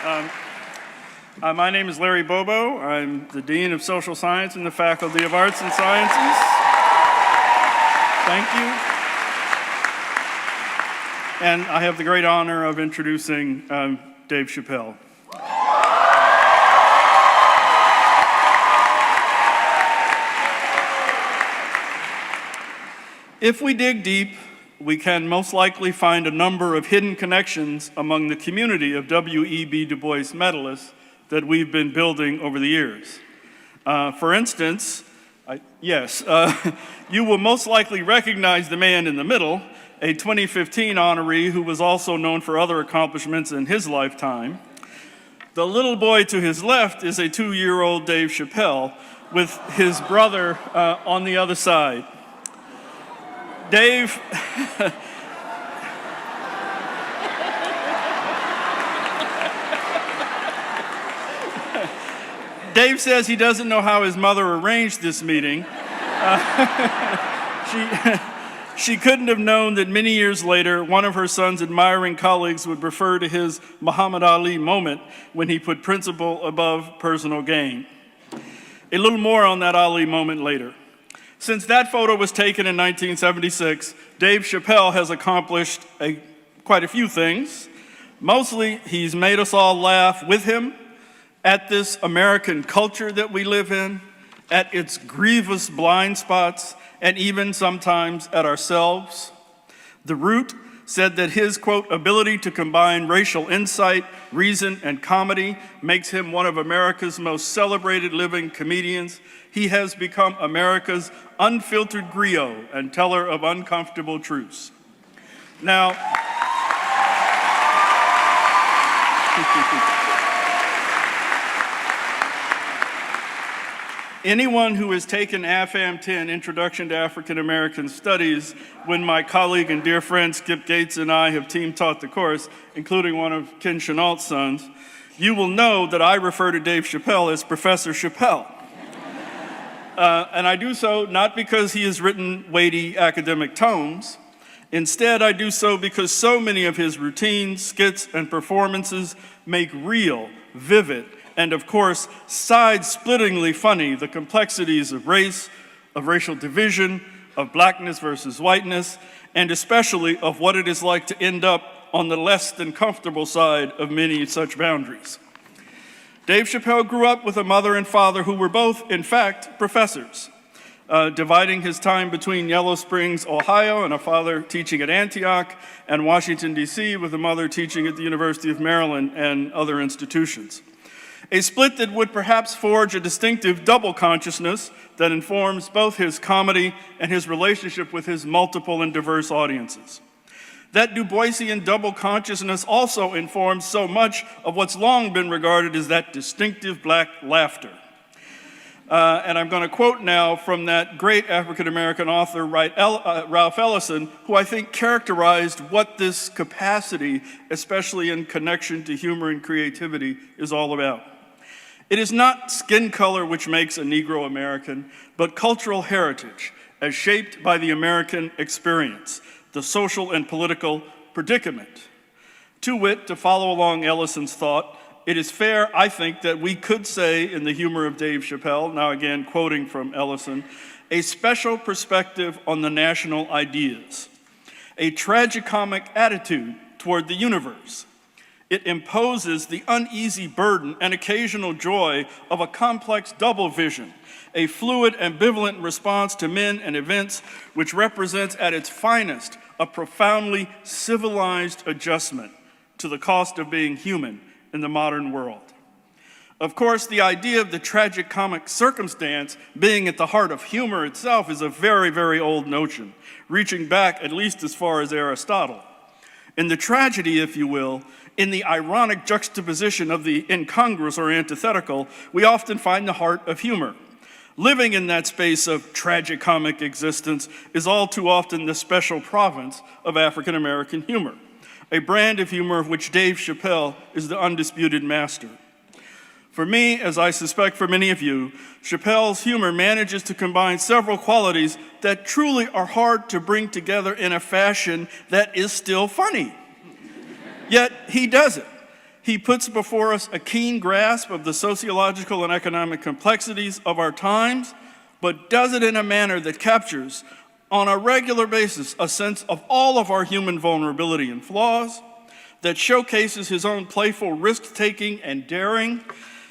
My name is Larry Bobo. I'm the Dean of Social Science in the Faculty of Arts and Sciences. Thank you. And I have the great honor of introducing Dave Chappelle. If we dig deep, we can most likely find a number of hidden connections among the community of W.E.B. Du Bois medalists that we've been building over the years. For instance, you will most likely recognize the man in the middle, a 2015 honoree who was also known for other accomplishments in his lifetime. The little boy to his left is a 2-year-old Dave Chappelle with his brother on the other side. Dave, Dave says he doesn't know how his mother arranged this meeting. She couldn't have known that many years later, one of her son's admiring colleagues would refer to his Muhammad Ali moment when he put principle above personal gain. A little more on that Ali moment later. Since that photo was taken in 1976, Dave Chappelle has accomplished quite a few things. Mostly, he's made us all laugh with him at this American culture that we live in, at its grievous blind spots, and even sometimes at ourselves. The Root said that his, quote, ability to combine racial insight, reason, and comedy makes him one of America's most celebrated living comedians. He has become America's unfiltered griot and teller of uncomfortable truths. Now, anyone who has taken AFAM 10, Introduction to African American Studies, when my colleague and dear friend Skip Gates and I have team taught the course, including one of Ken Chenault's sons, you will know that I refer to Dave Chappelle as Professor Chappelle. And I do so not because he has written weighty academic tomes. Instead, I do so because so many of his routines, skits, and performances make real, vivid, and of course, side-splittingly funny the complexities of race, of racial division, of blackness versus whiteness, and especially of what it is like to end up on the less than comfortable side of many such boundaries. Dave Chappelle grew up with a mother and father who were both, in fact, professors, dividing his time between Yellow Springs, Ohio, and a father teaching at Antioch, and Washington, D.C., with a mother teaching at the University of Maryland and other institutions. A split that would perhaps forge a distinctive double consciousness that informs both his comedy and his relationship with his multiple and diverse audiences. That Du Boisian double consciousness also informs so much of what's long been regarded as that distinctive black laughter. And I'm going to quote now from that great African-American author, Ralph Ellison, who I think characterized what this capacity, especially in connection to humor and creativity, is all about. It is not skin color which makes a Negro American, but cultural heritage, as shaped by the American experience, the social and political predicament. To wit, to follow along Ellison's thought, it is fair, I think, that we could say in the humor of Dave Chappelle, now again quoting from Ellison, a special perspective on the national ideas, a tragicomic attitude toward the universe. It imposes the uneasy burden and occasional joy of a complex double vision, a fluid, ambivalent response to men and events which represents at its finest a profoundly civilized adjustment to the cost of being human in the modern world. Of course, the idea of the tragicomic circumstance being at the heart of humor itself is a very, very old notion, reaching back at least as far as Aristotle. In the tragedy, if you will, in the ironic juxtaposition of the incongruous or antithetical, we often find the heart of humor. Living in that space of tragicomic existence is all too often the special province of African American humor, a brand of humor of which Dave Chappelle is the undisputed master. For me, as I suspect for many of you, Chappelle's humor manages to combine several qualities that truly are hard to bring together in a fashion that is still funny. Yet he does it. He puts before us a keen grasp of the sociological and economic complexities of our times, but does it in a manner that captures, on a regular basis, a sense of all of our human vulnerability and flaws, that showcases his own playful risk-taking and daring,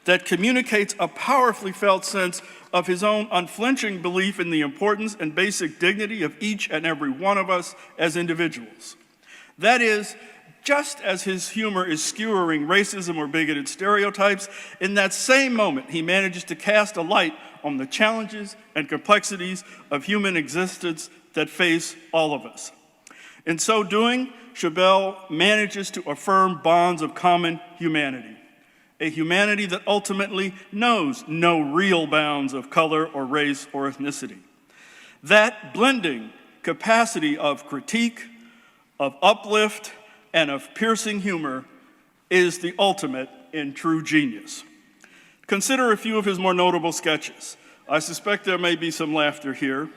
that communicates a powerfully felt sense of his own unflinching belief in the importance and basic dignity of each and every one of us as individuals. That is, just as his humor is skewering racism or bigoted stereotypes, in that same moment he manages to cast a light on the challenges and complexities of human existence that face all of us. In so doing, Chappelle manages to affirm bonds of common humanity, a humanity that ultimately knows no real bounds of color or race or ethnicity. That blending capacity of critique, of uplift, and of piercing humor is the ultimate in true genius. Consider a few of his more notable sketches. I suspect there may be some laughter here.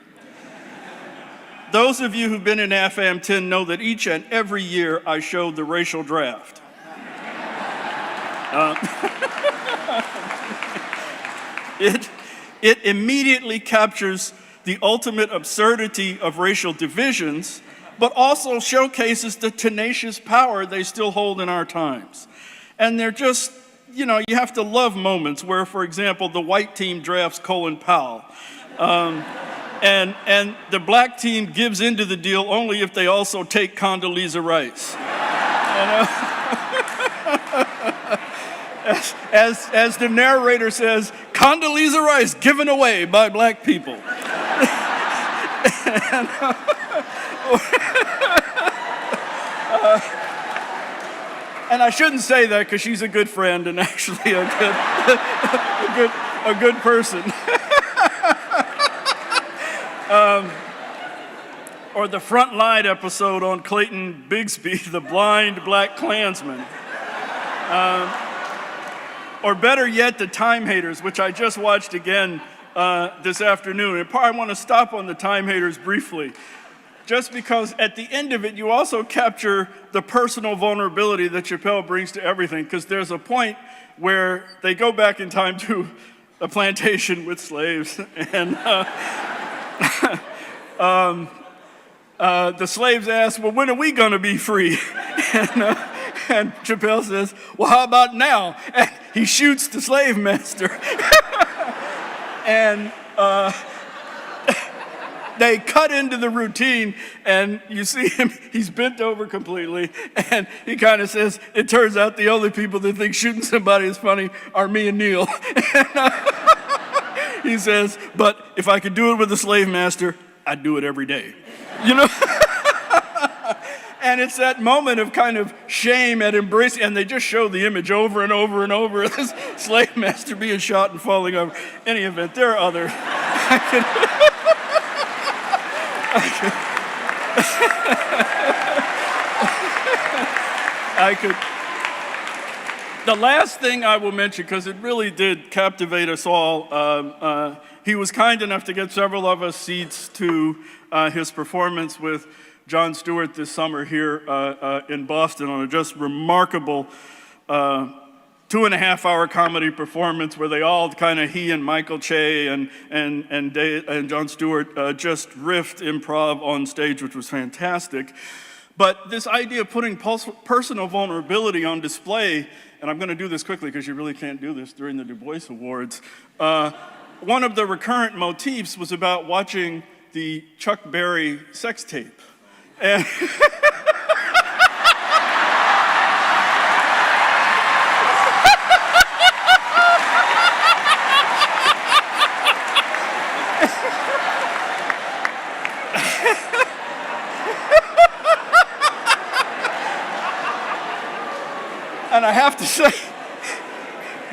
Those of you who've been in AFAM 10 know that each and every year I showed the racial draft. It immediately captures the ultimate absurdity of racial divisions, but also showcases the tenacious power they still hold in our times. And they're just, you have to love moments where, for example, the white team drafts Colin Powell. And the black team gives into the deal only if they also take Condoleezza Rice. As the narrator says, Condoleezza Rice given away by black people. And I shouldn't say that because she's a good friend and actually a good person. Or the Frontline episode on Clayton Bigsby, the blind black Klansman. Or better yet, the Time Haters, which I just watched again this afternoon. And I want to stop on the Time Haters briefly, just because at the end of it, you also capture the personal vulnerability that Chappelle brings to everything, because there's a point where they go back in time to a plantation with slaves, and the slaves ask, well, when are we going to be free? And Chappelle says, well, how about now? And he shoots the slave master. And they cut into the routine, and you see him, he's bent over completely, and he kind of says, it turns out the only people that think shooting somebody is funny are me and Neil. And, he says, but if I could do it with a slave master, I'd do it every day. And it's that moment of kind of shame at embracing, and they just show the image over and over and over of this slave master being shot and falling over. In any event, there are other. The last thing I will mention, because it really did captivate us all, he was kind enough to get several of us seats to his performance with Jon Stewart this summer here in Boston on a just remarkable 2.5-hour comedy performance where they all he and Michael Che and Jon Stewart just riffed improv on stage, which was fantastic. But this idea of putting personal vulnerability on display, and I'm going to do this quickly because you really can't do this during the Du Bois Awards. One of the recurrent motifs was about watching the Chuck Berry sex tape. And and I have to say,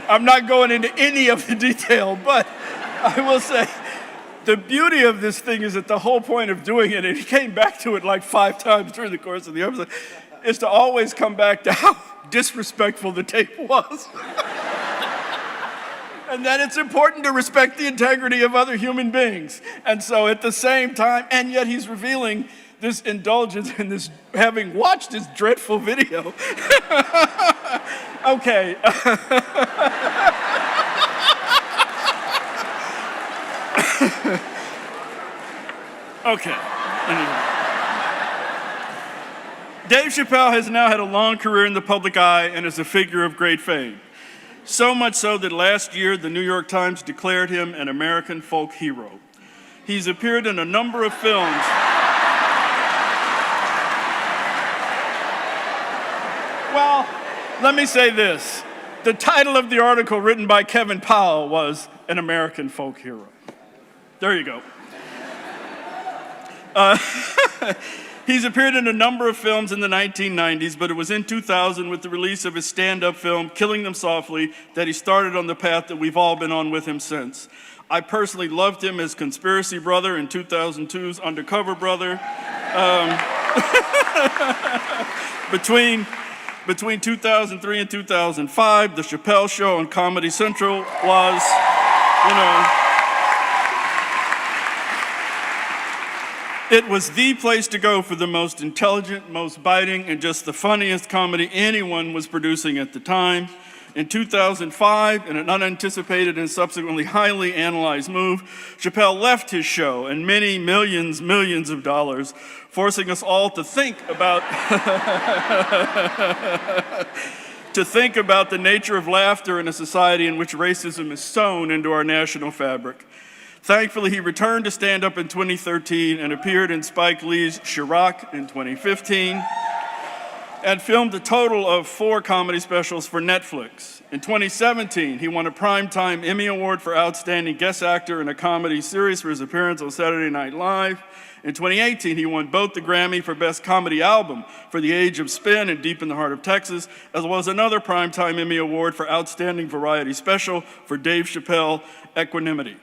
I'm not going into any of the detail, but I will say, the beauty of this thing is that the whole point of doing it, and he came back to it like 5 times during the course of the episode, is to always come back to how disrespectful the tape was. And that it's important to respect the integrity of other human beings. And so at the same time, and yet he's revealing this indulgence in this, having watched this dreadful video. Okay. Okay. Anyway. Dave Chappelle has now had a long career in the public eye and is a figure of great fame. So much so that last year, the New York Times declared him an American folk hero. He's appeared in a number of films. Well, let me say this. The title of the article written by Kevin Powell was An American Folk Hero. There you go. He's appeared in a number of films in the 1990s, but it was in 2000 with the release of his stand-up film, Killing Them Softly, that he started on the path that we've all been on with him since. I personally loved him as Conspiracy Brother in 2002's Undercover Brother. Between 2003 and 2005, The Chappelle Show on Comedy Central was, it was the place to go for the most intelligent, most biting, and just the funniest comedy anyone was producing at the time. In 2005, in an unanticipated and subsequently highly analyzed move, Chappelle left his show and many millions of dollars, forcing us all to think about the nature of laughter in a society in which racism is sewn into our national fabric. Thankfully, he returned to stand-up in 2013 and appeared in Spike Lee's Chirac in 2015, and filmed a total of 4 comedy specials for Netflix. In 2017, he won a Primetime Emmy Award for Outstanding Guest Actor in a Comedy Series for his appearance on Saturday Night Live. In 2018, he won both the Grammy for Best Comedy Album for The Age of Spin and Deep in the Heart of Texas, as well as another Primetime Emmy Award for Outstanding Variety Special for Dave Chappelle, Equanimity.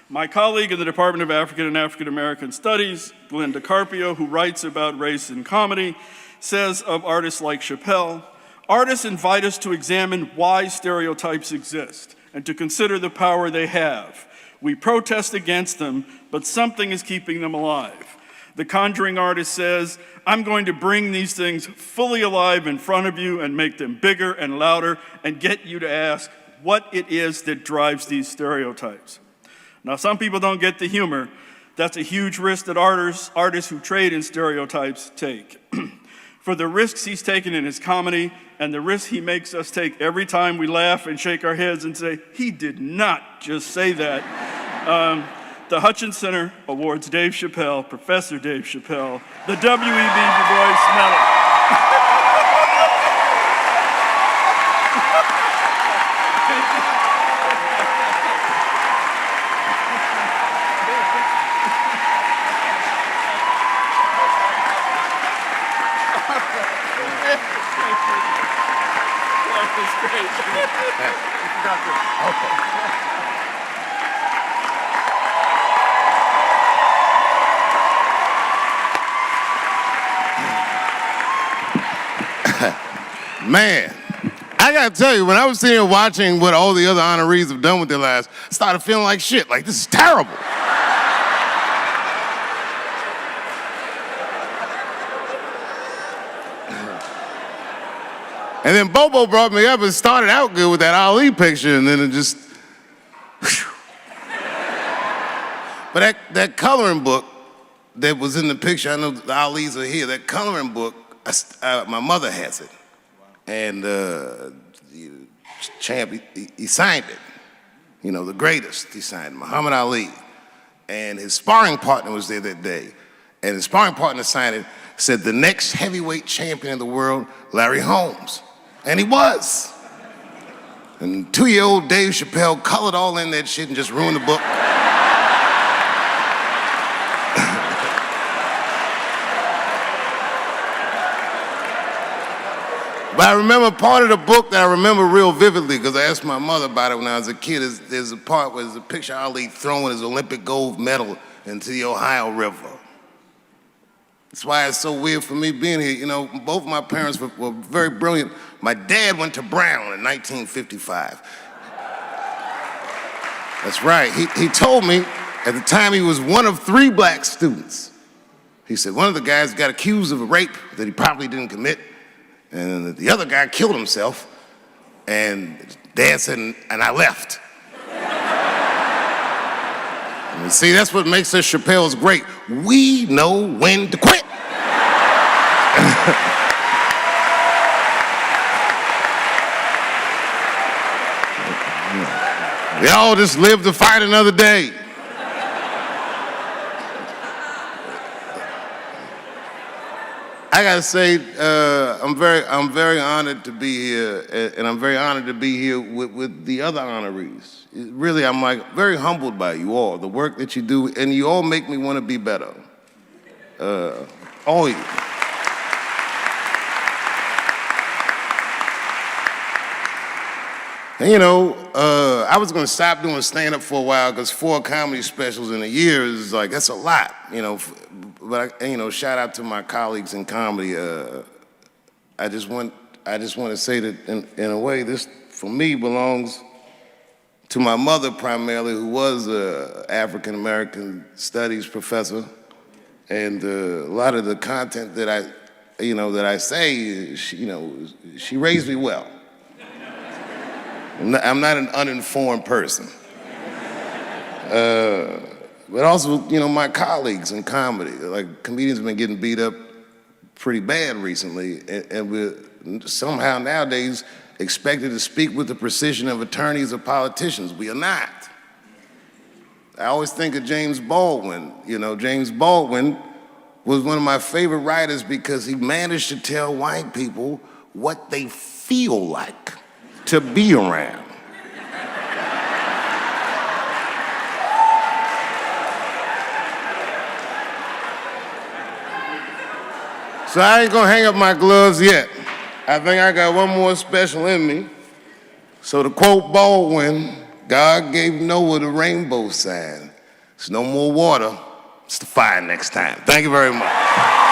My colleague in the Department of African and African American Studies, Glenn DiCarpio, who writes about race in comedy, says of artists like Chappelle, artists invite us to examine why stereotypes exist and to consider the power they have. We protest against them, but something is keeping them alive. The conjuring artist says, I'm going to bring these things fully alive in front of you and make them bigger and louder and get you to ask what it is that drives these stereotypes. Now, some people don't get the humor. That's a huge risk that artists who trade in stereotypes take. For the risks he's taken in his comedy and the risks he makes us take every time we laugh and shake our heads and say, he did not just say that. The Hutchins Center awards Dave Chappelle, Professor Dave Chappelle, the W.E.B. Du Bois Medal. Man, I gotta tell you, when I was sitting here watching what all the other honorees have done with their lives, I started feeling like shit, like this is terrible. And then Bobo brought me up and started out good with that Ali picture, and then it just, whew. But that coloring book that was in the picture, I know the Ali's are here, that coloring book, my mother has it. And Champ, he signed it. You know, the greatest, he signed Muhammad Ali. And his sparring partner was there that day. And his sparring partner signed it, said the next heavyweight champion of the world, Larry Holmes. And he was. And 2-year-old Dave Chappelle colored all in that shit and just ruined the book. But I remember part of the book that I remember real vividly, because I asked my mother about it when I was a kid. There's a part where there's a picture of Ali throwing his Olympic gold medal into the Ohio River. That's why it's so weird for me being here. You know, both my parents were very brilliant. My dad went to Brown in 1955. That's right. He told me at the time he was one of 3 black students. He said one of the guys got accused of a rape that he probably didn't commit, and the other guy killed himself. And Dad said, and I left. And see, that's what makes us Chappelle's great. We know when to quit. We all just live to fight another day. I gotta say, I'm very honored to be here, and I'm very honored to be here with the other honorees. Really, I'm like very humbled by you all, the work that you do, and you all make me want to be better. All you. And you know, I was gonna stop doing stand-up for a while because 4 comedy specials in a year is like, that's a lot, you know. But you know, shout out to my colleagues in comedy. I just want to say that in a way, this for me belongs to my mother primarily, who was an African American studies professor, and a lot of the content that I say, she raised me well. I'm not an uninformed person. But also, you know, my colleagues in comedy, like comedians have been getting beat up pretty bad recently, and we're somehow nowadays expected to speak with the precision of attorneys or politicians. We are not. I always think of James Baldwin. You know, James Baldwin was one of my favorite writers because he managed to tell white people what they feel like to be around. So I ain't gonna hang up my gloves yet. I think I got one more special in me. So to quote Baldwin, God gave Noah the rainbow sign. It's no more water, it's the fire next time. Thank you very much.